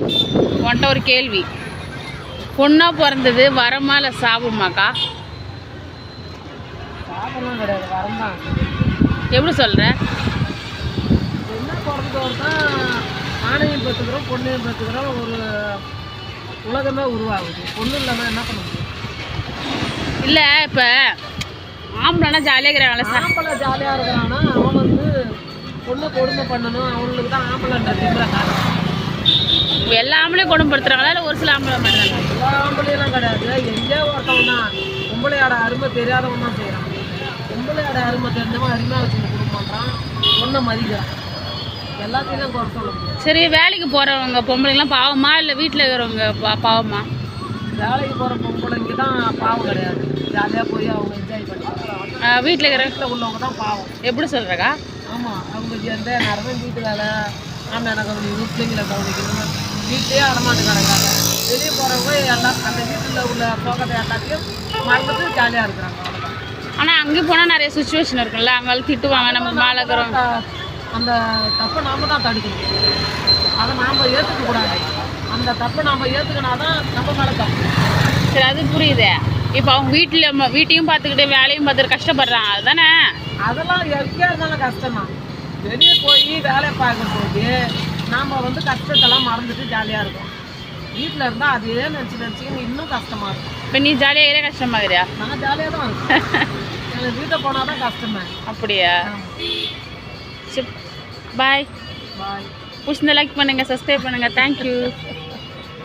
உன்கிட்ட ஒரு கேள்வி, பொண்ணா பிறந்தது வரமா இல்லை சாபமாக்கா? சாபம்லாம் கிடையாது, வரம் தான். எப்படி சொல்கிற? என்ன பிறந்தவர் தான் ஆணையும் பெற்றுக்கிறோம் பொண்ணையும் பெற்றுக்கிறோம், ஒரு உலகமே உருவாகுது. பொண்ணு இல்லாமல் என்ன பண்ண முடியும்? இல்லை இப்போ ஆம்பளைனா ஜாலியாக இருக்கிறாங்களா? ஆம்பளை ஜாலியாக இருக்கிறான்னா அவன் வந்து பொண்ணை கொடுமை பண்ணணும், அவங்களுக்கு தான் ஆம்பளைன்ற திமிர காரணம். எல்லா ஆம்பளையும் கொடுமைப்படுத்துறாங்களா இல்லை ஒரு சில ஆம்பளை மட்டும்தாங்க? எல்லா ஆம்பளையெல்லாம் கிடையாது, எங்கேயோ ஒருத்தவன் தான் பொம்பளையோட அருமை தெரியாதவன் தான் செய்கிறான். பொம்பளையோட அருமை தெரிஞ்சவன் அருமையாக வச்சுட்டு கொடுக்க பண்ணுறான், பொண்ணை மதிக்கிறான். எல்லாத்தையும் தான் குறை சொல்ல முடியும். சரி, வேலைக்கு போகிறவங்க பொம்பளைங்களாம் பாவமா இல்லை வீட்டில் இருக்கிறவங்க பாவமா? வேலைக்கு போகிற பொம்பளைங்க தான் பாவம் கிடையாது, ஜாலியாக போய் அவங்க என்ஜாய் பண்ணுறாங்க. வீட்டில் இருக்கிற வீட்டில் உள்ளவங்க தான் பாவம். எப்படி சொல்கிறக்கா? ஆமாம், அவங்க எந்த நேரமும் வீட்டு வேலை, ஆமாம் கவனிக்கணும், பிள்ளைங்களை கவனிக்கணும், வீட்லேயே அடமாட்டு கிடக்காங்க. வெளியே போகிறவங்க எல்லாம் அந்த வீட்டில் உள்ள போகிறத எல்லாத்தையும் மறந்துட்டு ஜாலியாக இருக்கிறாங்க, அவ்வளோதான். ஆனால் அங்கேயும் போனால் நிறைய சுச்சுவேஷன் இருக்குல்ல, அங்கே திட்டுவாங்க, நம்ம மேலே இருக்கிறவங்க. அந்த தப்பை நாம் தான் தடுக்கணும், அதை நாம் ஏற்றுக்கக்கூடாது. அந்த தப்பை நாம் ஏற்றுக்கினா தான் நம்ம மேலே தப்பு. சரி, அது புரியுது. இப்போ அவங்க வீட்டையும் பார்த்துக்கிட்டு வேலையும் பார்த்துட்டு கஷ்டப்படுறாங்க, அதுதானே? அதெல்லாம் எங்கேயா இருந்தாலும் கஷ்டம்தான். வெளியே போய் வேலை பார்க்கும்போது நாம் வந்து கஷ்டத்தெல்லாம் மறந்துட்டு ஜாலியாக இருக்கும். வீட்டில் இருந்தால் அதே நினச்சி இன்னும் கஷ்டமாக இருக்கும். இப்போ நீ ஜாலியாக இருக்கிற கஷ்டமாகறியா? நான் ஜாலியாக தான் இருக்கேன், எனக்கு வீட்டை போனால் தான் கஷ்டமே. அப்படியா? சரி, பாய். பாய். பிடிச்சிருந்தா லைக் பண்ணுங்கள், சப்ஸ்கிரைப் பண்ணுங்கள். தேங்க்யூ.